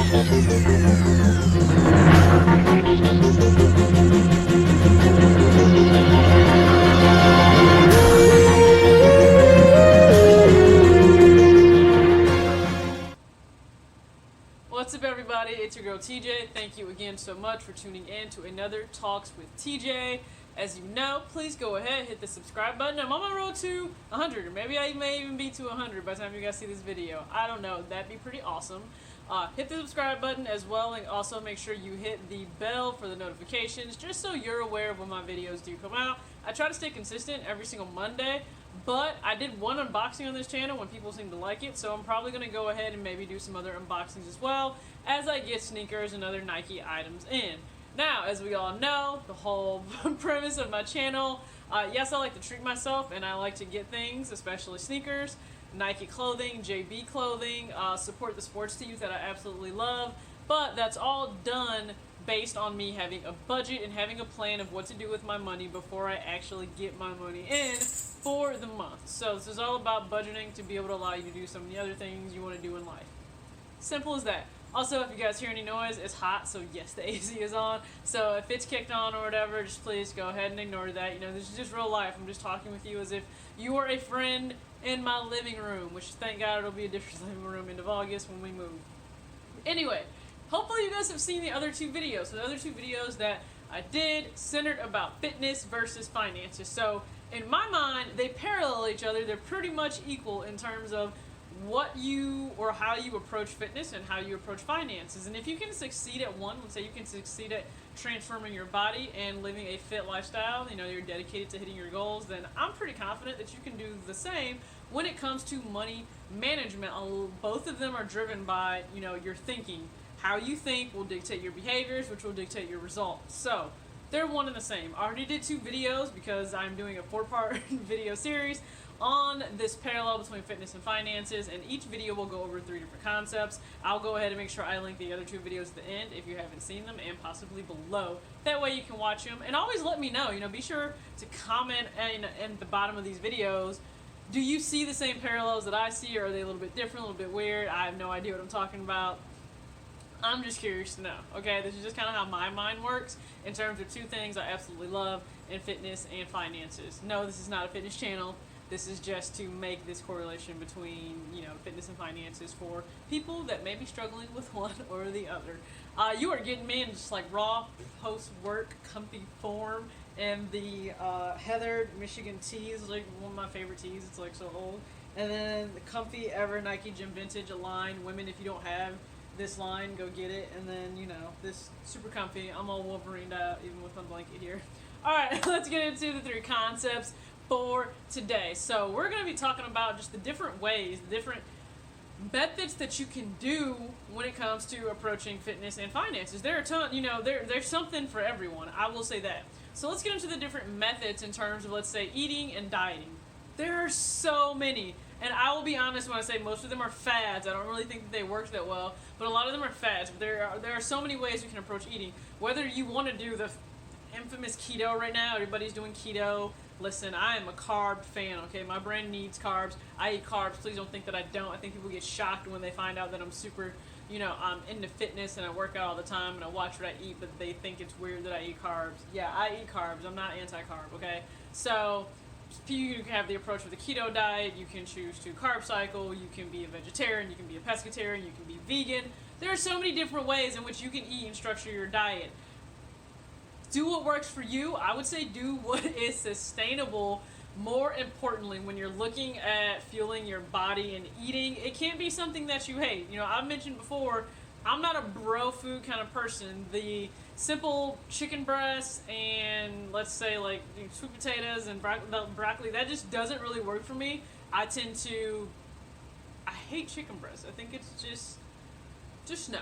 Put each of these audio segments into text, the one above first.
What's up, everybody? It's your girl TJ. Thank you again so much for tuning in to another Talks with TJ. As you know, please go ahead, hit the subscribe button. I'm on my road to 100, or maybe I may even be to 100 by the time you guys see this video. I don't know. That'd be pretty awesome. Hit the subscribe button as well, and also make sure you hit the bell for the notifications, just so you're aware of when my videos do come out. I try to stay consistent every single Monday, but I did one unboxing on this channel when people seem to like it, so I'm probably going to go ahead and maybe do some other unboxings as well as I get sneakers and other Nike items in. Now, as we all know, the whole premise of my channel, yes, I like to treat myself and I like to get things, especially sneakers, Nike clothing, JB clothing, support the sports teams that I absolutely love, but that's all done based on me having a budget and having a plan of what to do with my money before I actually get my money in for the month. So this is all about budgeting to be able to allow you to do some of the other things you want to do in life. Simple as that. Also, if you guys hear any noise, it's hot, so yes, the AC is on. So if it's kicked on or whatever, just please go ahead and ignore that. You know, this is just real life. I'm just talking with you as if you were a friend in my living room, which thank God it'll be a different living room end of August when we move. Anyway, hopefully you guys have seen the other two videos. So the other two videos that I did centered about fitness versus finances. So in my mind, they parallel each other. They're pretty much equal in terms of what you or how you approach fitness and how you approach finances. And if you can succeed at one, let's say you can succeed at transforming your body and living a fit lifestyle, you know, you're dedicated to hitting your goals, then I'm pretty confident that you can do the same when it comes to money management. Both of them are driven by, you know, your thinking. How you think will dictate your behaviors, which will dictate your results. So they're one and the same. I already did two videos because I'm doing a 4-part video series on this parallel between fitness and finances, and each video will go over 3 different concepts. I'll go ahead and make sure I link the other two videos at the end if you haven't seen them, and possibly below. That way you can watch them, and always let me know. You know, be sure to comment in the bottom of these videos. Do you see the same parallels that I see, or are they a little bit different, a little bit weird? I have no idea what I'm talking about. I'm just curious to know, okay? This is just kind of how my mind works in terms of two things I absolutely love in fitness and finances. No, this is not a fitness channel. This is just to make this correlation between, you know, fitness and finances for people that may be struggling with one or the other. You are getting me in just like raw post-work comfy form, and the Heather Michigan tee is like one of my favorite tees. It's like so old. And then the comfy ever Nike Gym Vintage line. Women, if you don't have this line, go get it. And then, you know, this super comfy. I'm all Wolverined out even with my blanket here. All right, let's get into the 3 concepts for today. So we're going to be talking about just the different ways, the different methods that you can do when it comes to approaching fitness and finances. There are a ton, you know, there's something for everyone. I will say that. So let's get into the different methods in terms of, let's say, eating and dieting. There are so many. And I will be honest when I say most of them are fads. I don't really think that they work that well, but a lot of them are fads. But there are so many ways you can approach eating. Whether you want to do the infamous keto right now, everybody's doing keto. Listen, I am a carb fan, okay? My brain needs carbs. I eat carbs. Please don't think that I don't. I think people get shocked when they find out that I'm super, you know, I'm into fitness and I work out all the time and I watch what I eat, but they think it's weird that I eat carbs. Yeah, I eat carbs. I'm not anti-carb, okay? So you can have the approach with the keto diet. You can choose to carb cycle. You can be a vegetarian. You can be a pescatarian. You can be vegan. There are so many different ways in which you can eat and structure your diet. Do what works for you. I would say do what is sustainable. More importantly, when you're looking at fueling your body and eating, it can't be something that you hate. You know, I've mentioned before, I'm not a bro food kind of person. The simple chicken breasts and, let's say, like sweet potatoes and broccoli, that just doesn't really work for me. I hate chicken breasts. I think it's just no.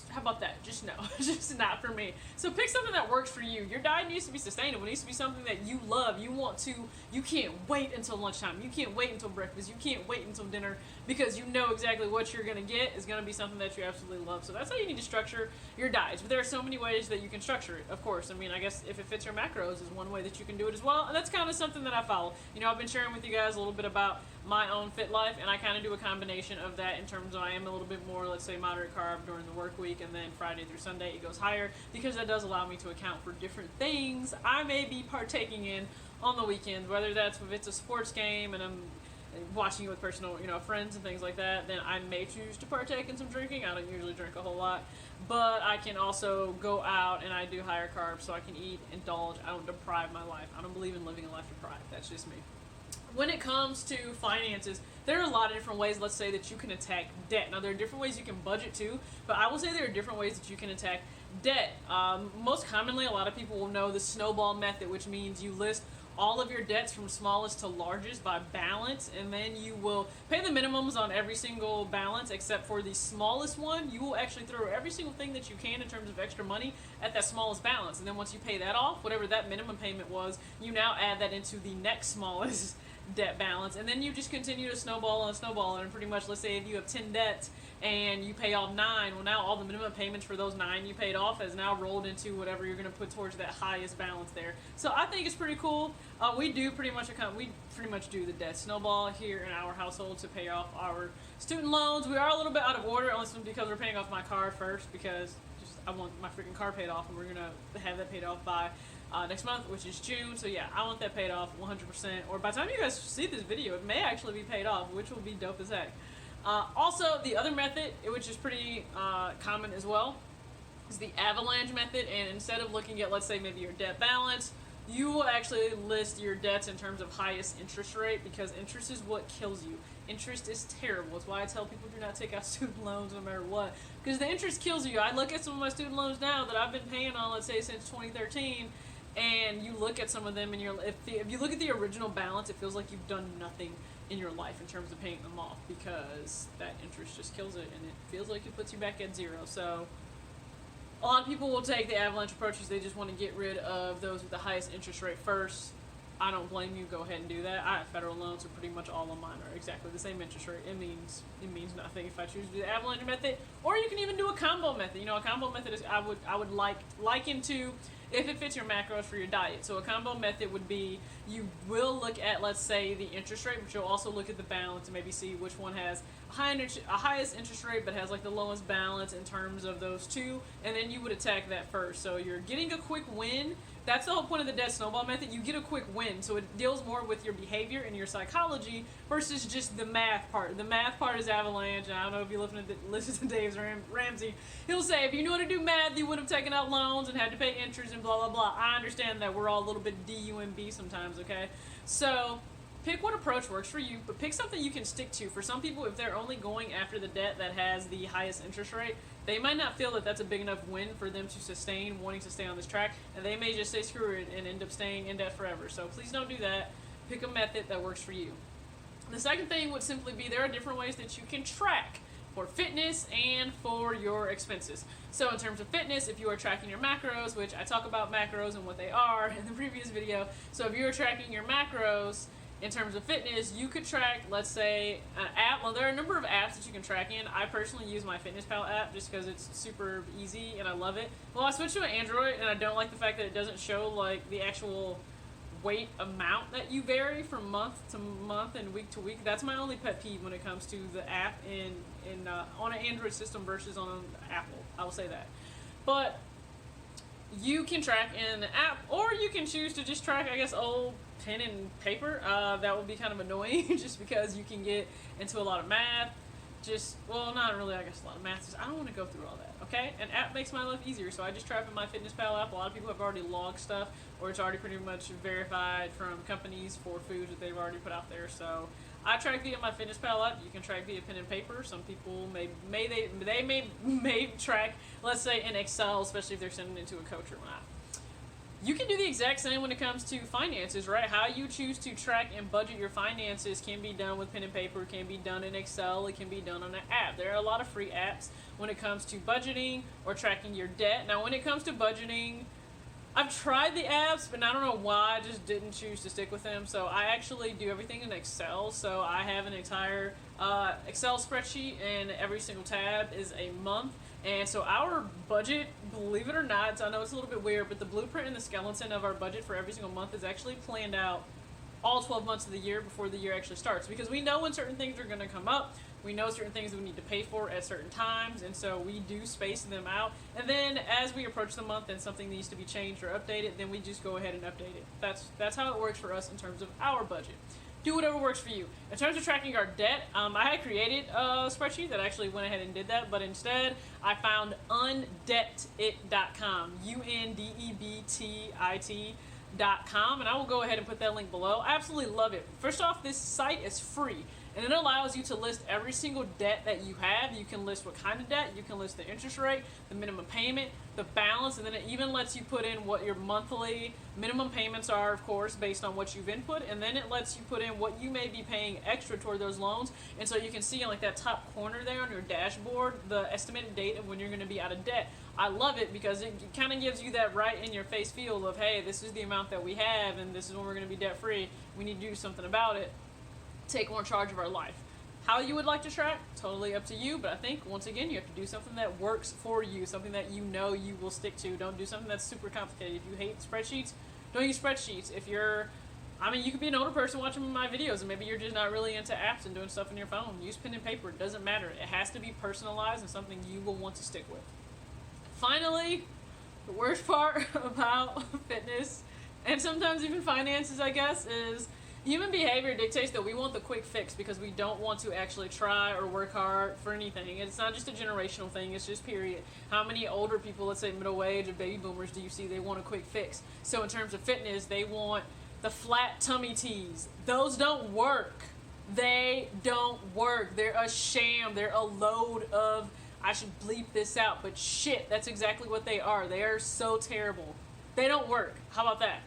How about that? Just no. Just not for me. So pick something that works for you. Your diet needs to be sustainable. It needs to be something that you love. You can't wait until lunchtime. You can't wait until breakfast. You can't wait until dinner, because you know exactly what you're going to get is going to be something that you absolutely love. So that's how you need to structure your diets. But there are so many ways that you can structure it, of course. I mean, I guess if it fits your macros is one way that you can do it as well. And that's kind of something that I follow. You know, I've been sharing with you guys a little bit about my own fit life, and I kind of do a combination of that in terms of I am a little bit more, let's say, moderate carb during the work week, and then Friday through Sunday it goes higher, because that does allow me to account for different things I may be partaking in on the weekends, whether that's if it's a sports game and I'm watching it with personal, friends and things like that, then I may choose to partake in some drinking. I don't usually drink a whole lot, but I can also go out and I do higher carbs, so I can eat, indulge. I don't deprive my life. I don't believe in living a life deprived. That's just me. When it comes to finances, there are a lot of different ways, let's say, that you can attack debt. Now, there are different ways you can budget too, but I will say there are different ways that you can attack debt. Most commonly, a lot of people will know the snowball method, which means you list all of your debts from smallest to largest by balance, and then you will pay the minimums on every single balance except for the smallest one. You will actually throw every single thing that you can in terms of extra money at that smallest balance, and then once you pay that off, whatever that minimum payment was, you now add that into the next smallest debt balance, and then you just continue to snowball and pretty much, let's say if you have 10 debts and you pay off 9, well, now all the minimum payments for those 9 you paid off has now rolled into whatever you're going to put towards that highest balance there. So I think it's pretty cool. We pretty much do the debt snowball here in our household to pay off our student loans. We are a little bit out of order, only because we're paying off my car first, because I want my freaking car paid off, and we're going to have that paid off by next month, which is June. So yeah, I want that paid off 100%, or by the time you guys see this video, it may actually be paid off, which will be dope as heck. Also, the other method, which is pretty common as well, is the avalanche method. And instead of looking at, let's say, maybe your debt balance, you will actually list your debts in terms of highest interest rate, because interest is what kills you. Interest is terrible. It's why I tell people do not take out student loans no matter what, because the interest kills you. I look at some of my student loans now that I've been paying on, let's say, since 2013, and you look at some of them, and if you look at the original balance, it feels like you've done nothing in your life in terms of paying them off, because that interest just kills it, and it feels like it puts you back at zero. So a lot of people will take the avalanche approach because they just want to get rid of those with the highest interest rate first. I don't blame you. Go ahead and do that. I have federal loans, so pretty much all of mine are exactly the same interest rate. It means nothing if I choose to do the avalanche method, or you can even do a combo method. A combo method is I would liken to if it fits your macros for your diet. So a combo method would be, you will look at, let's say, the interest rate, but you'll also look at the balance and maybe see which one has a highest interest rate but has like the lowest balance in terms of those two, and then you would attack that first. So you're getting a quick win. That's the whole point of the debt snowball method. You get a quick win, so it deals more with your behavior and your psychology versus just the math part. The math part is avalanche, and I don't know if you listen to Dave Ramsey. He'll say, if you knew how to do math, you would have taken out loans and had to pay interest and blah, blah, blah. I understand that we're all a little bit DUMB sometimes, okay? So pick what approach works for you, but pick something you can stick to. For some people, if they're only going after the debt that has the highest interest rate, they might not feel that that's a big enough win for them to sustain wanting to stay on this track, and they may just say screw it and end up staying in debt forever. So please don't do that. Pick a method that works for you. The second thing would simply be, there are different ways that you can track for fitness and for your expenses. So in terms of fitness, if you are tracking your macros, which I talk about macros and what they are in the previous video. So if you're tracking your macros, in terms of fitness, you could track, let's say, an app. Well, there are a number of apps that you can track in. I personally use my FitnessPal app just because it's super easy and I love it. Well, I switched to an Android, and I don't like the fact that it doesn't show like the actual weight amount that you vary from month to month and week to week. That's my only pet peeve when it comes to the app on an Android system versus on Apple. I will say that. But you can track in the app, or you can choose to just track, I guess, old pen and paper. That would be kind of annoying just because you can get into a lot of math. Not really, I guess, a lot of math. I don't want to go through all that, okay? An app makes my life easier, so I just trap in my FitnessPal app. A lot of people have already logged stuff, or it's already pretty much verified from companies for foods that they've already put out there. So I track via my FitnessPal app. You can track via pen and paper. Some people may track, let's say, in Excel, especially if they're sending it to a coach or not. You can do the exact same when it comes to finances, right? How you choose to track and budget your finances can be done with pen and paper, can be done in Excel, it can be done on an app. There are a lot of free apps when it comes to budgeting or tracking your debt. Now, when it comes to budgeting, I've tried the apps, but I don't know why I just didn't choose to stick with them. So I actually do everything in Excel. So I have an entire Excel spreadsheet, and every single tab is a month. And so our budget, believe it or not, I know it's a little bit weird, but the blueprint and the skeleton of our budget for every single month is actually planned out all 12 months of the year before the year actually starts, because we know when certain things are going to come up. We know certain things we need to pay for at certain times, and so we do space them out. And then as we approach the month and something needs to be changed or updated, then we just go ahead and update it. That's how it works for us in terms of our budget. Do whatever works for you. In terms of tracking our debt, I had created a spreadsheet that actually went ahead and did that, but instead I found undebtit.com, UNDEBTIT.com, and I will go ahead and put that link below. I absolutely love it. First off, this site is free, and it allows you to list every single debt that you have. You can list what kind of debt, you can list the interest rate, the minimum payment, the balance, and then it even lets you put in what your monthly minimum payments are, of course, based on what you've input, and then it lets you put in what you may be paying extra toward those loans. And so you can see in like that top corner there on your dashboard the estimated date of when you're going to be out of debt. I love it because it kind of gives you that right in your face feel of, hey, this is the amount that we have and this is when we're going to be debt free. We need to do something about it. Take more charge of our life. How you would like to track, totally up to you, but I think, once again, you have to do something that works for you, something that you know you will stick to. Don't do something that's super complicated. If you hate spreadsheets, don't use spreadsheets. If you're, you could be an older person watching my videos, and maybe you're just not really into apps and doing stuff on your phone. Use pen and paper. It doesn't matter. It has to be personalized and something you will want to stick with. Finally, the worst part about fitness, and sometimes even finances, I guess, is human behavior dictates that we want the quick fix because we don't want to actually try or work hard for anything. It's not just a generational thing, it's just period. How many older people, let's say middle age or baby boomers, do you see they want a quick fix? So in terms of fitness, they want the flat tummy tees. Those don't work. They don't work. They're a sham. They're a load of, I should bleep this out, but shit, that's exactly what they are. They are so terrible. They don't work. How about that?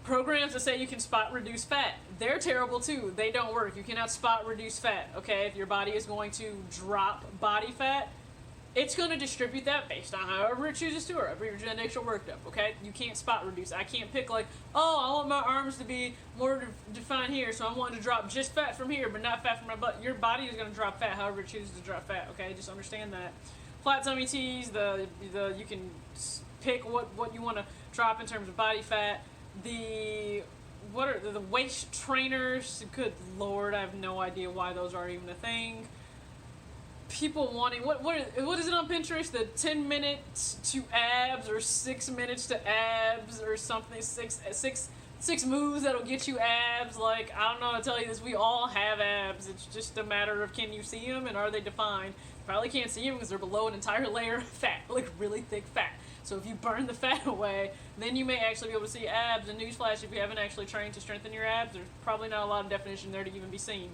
Programs that say you can spot reduce fat, they're terrible too. They don't work. You cannot spot reduce fat, okay? If your body is going to drop body fat, it's going to distribute that based on however it chooses to, or however your genetics are worked up, okay? You can't spot reduce. I can't pick like, oh, I want my arms to be more defined here, so I'm wanting to drop just fat from here, but not fat from my butt. Your body is going to drop fat however it chooses to drop fat, okay? Just understand that. Flat tummy tees, you can pick what you want to drop in terms of body fat. The waist trainers, good lord, I have no idea why those are even a thing. People wanting, what is it on Pinterest? The 10 minutes to abs or 6 minutes to abs or something, six moves that'll get you abs. Like, I don't know how to tell you this, we all have abs. It's just a matter of, can you see them and are they defined? Probably can't see them because they're below an entire layer of fat, like really thick fat. So if you burn the fat away, then you may actually be able to see abs. And newsflash, if you haven't actually trained to strengthen your abs, there's probably not a lot of definition there to even be seen.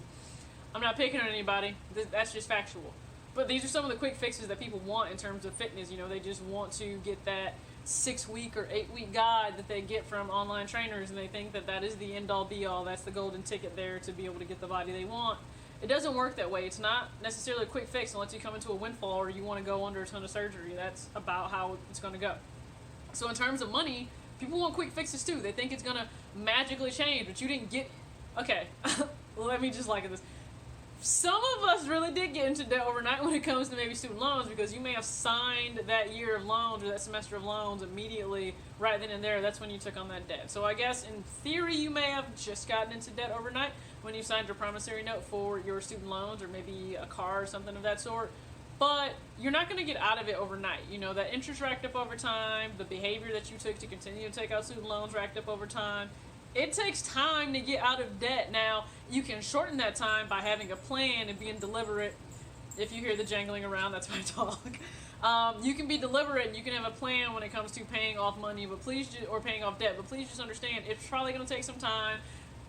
I'm not picking on anybody. That's just factual. But these are some of the quick fixes that people want in terms of fitness. You know, they just want to get that 6-week or 8-week guide that they get from online trainers, and they think that that is the end-all be-all. That's the golden ticket there to be able to get the body they want. It doesn't work that way. It's not necessarily a quick fix unless you come into a windfall or you want to go under a ton of surgery. That's about how it's going to go. So in terms of money, people want quick fixes too. They think it's going to magically change, but you didn't get... Okay, let me just look at this. Some of us really did get into debt overnight when it comes to maybe student loans, because you may have signed that year of loans or that semester of loans immediately right then and there. That's when you took on that debt. So I guess in theory you may have just gotten into debt overnight when you signed your promissory note for your student loans or maybe a car or something of that sort. But you're not going to get out of it overnight. You know, that interest racked up over time, the behavior that you took to continue to take out student loans racked up over time. It takes time to get out of debt. Now, you can shorten that time by having a plan and being deliberate. If you hear the jangling around, that's my dog. You can be deliberate and you can have a plan when it comes to paying off money, or paying off debt. But please just understand, it's probably going to take some time.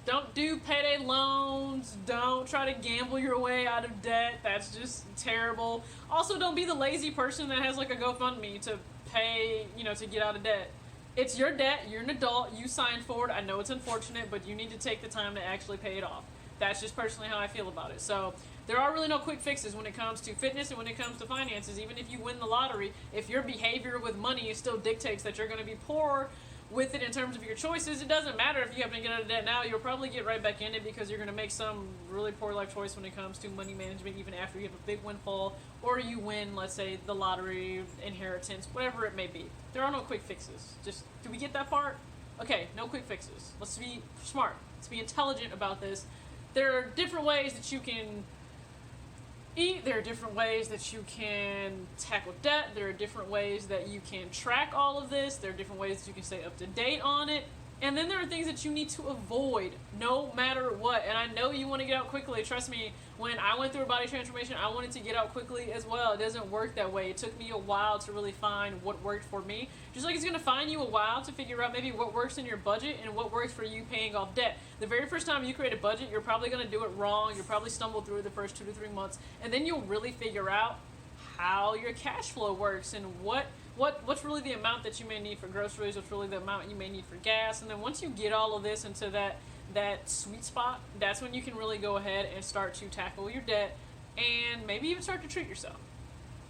Don't do payday loans. Don't try to gamble your way out of debt. That's just terrible. Also, don't be the lazy person that has like a GoFundMe to pay, to get out of debt. It's your debt, you're an adult, you signed for it. I know it's unfortunate, but you need to take the time to actually pay it off. That's just personally how I feel about it. So there are really no quick fixes when it comes to fitness and when it comes to finances. Even if you win the lottery, if your behavior with money still dictates that you're going to be poor with it in terms of your choices, it doesn't matter if you happen to get out of debt now. You'll probably get right back in it because you're going to make some really poor life choice when it comes to money management, even after you have a big windfall or you win, let's say, the lottery, inheritance, whatever it may be. There are no quick fixes. Just, do we get that part? Okay, no quick fixes. Let's be smart. Let's be intelligent about this. There are different ways that you can eat. There are different ways that you can tackle debt. There are different ways that you can track all of this. There are different ways that you can stay up to date on it. And then there are things that you need to avoid no matter what. And I know you want to get out quickly. Trust me, when I went through a body transformation, I wanted to get out quickly as well. It doesn't work that way. It took me a while to really find what worked for me. Just like it's going to find you a while to figure out maybe what works in your budget and what works for you paying off debt. The very first time you create a budget, you're probably going to do it wrong. You'll probably stumble through the first 2 to 3 months. And then you'll really figure out how your cash flow works and what's really the amount that you may need for groceries, what's really the amount you may need for gas. And then once you get all of this into that sweet spot, that's when you can really go ahead and start to tackle your debt and maybe even start to treat yourself.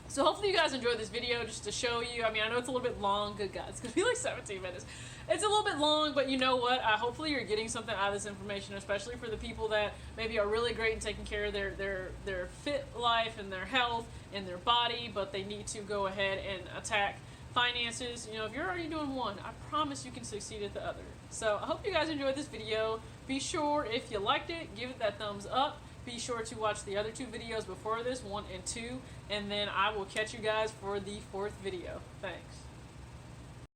So hopefully you guys enjoyed this video just to show you. I mean, I know it's a little bit long. Good God, it's going to be like 17 minutes. It's a little bit long, but you know what? Hopefully you're getting something out of this information, especially for the people that maybe are really great in taking care of their fit life and their health and their body, but they need to go ahead and attack finances. You know, if you're already doing one, I promise you can succeed at the other. So I hope you guys enjoyed this video. Be sure, if you liked it, give it that thumbs up. Be sure to watch the other 2 videos before this, 1 and 2, and then I will catch you guys for the 4th video. Thanks.